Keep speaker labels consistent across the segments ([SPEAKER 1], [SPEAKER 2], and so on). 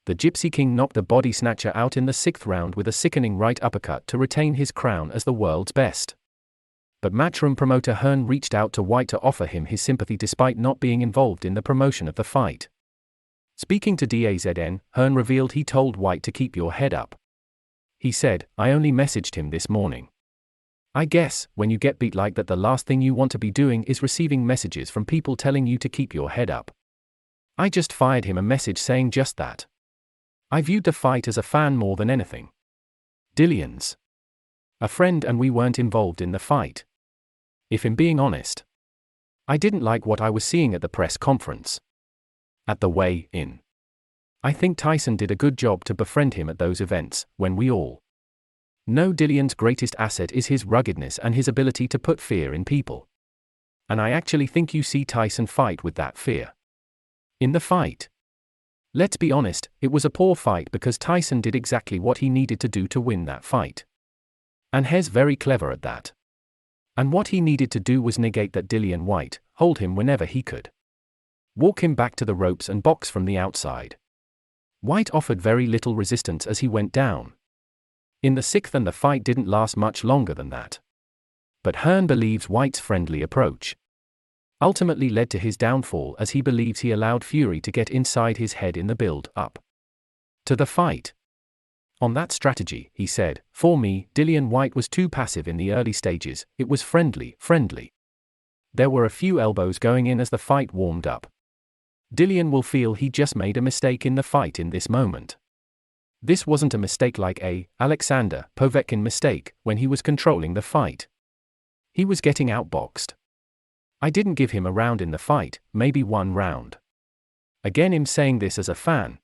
[SPEAKER 1] The Gypsy King knocked the Body Snatcher out in the 6th round with a sickening right uppercut to retain his crown as the world's best. But Matchroom promoter Hearn reached out to Whyte to offer him his sympathy despite not being involved in the promotion of the fight. Speaking to DAZN, Hearn revealed he told Whyte to keep your head up. He said, "I only messaged him this morning. I guess, when you get beat like that, the last thing you want to be doing is receiving messages from people telling you to keep your head up. I just fired him a message saying just that. I viewed the fight as a fan more than anything. Dillian's a friend and we weren't involved in the fight. If I'm being honest, I didn't like what I was seeing at the press conference. At the weigh-in. I think Tyson did a good job to befriend him at those events, when we all know Dillian's greatest asset is his ruggedness and his ability to put fear in people. And I actually think you see Tyson fight with that fear in the fight. Let's be honest, it was a poor fight because Tyson did exactly what he needed to do to win that fight. And he's very clever at that. And what he needed to do was negate that Dillian Whyte, hold him whenever he could. Walk him back to the ropes and box from the outside. Whyte offered very little resistance as he went down in the 6th, and the fight didn't last much longer than that. But Hearn believes Whyte's friendly approach ultimately led to his downfall, as he believes he allowed Fury to get inside his head in the build-up to the fight. On that strategy, he said, "For me, Dillian Whyte was too passive in the early stages. It was friendly. There were a few elbows going in as the fight warmed up. Dillian will feel he just made a mistake in the fight in this moment. This wasn't a mistake like a Alexander Povetkin mistake when he was controlling the fight. He was getting outboxed. I didn't give him a round in the fight, maybe one round." Again, I'm saying this as a fan.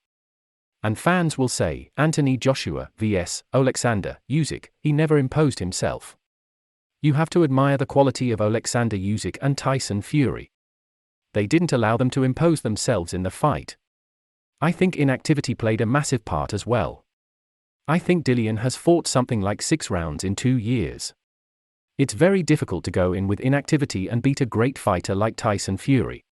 [SPEAKER 1] And fans will say, Anthony Joshua vs. Alexander Usyk, he never imposed himself. You have to admire the quality of Alexander Usyk and Tyson Fury. They didn't allow them to impose themselves in the fight. I think inactivity played a massive part as well. I think Dillian has fought something like 6 rounds in 2 years. It's very difficult to go in with inactivity and beat a great fighter like Tyson Fury.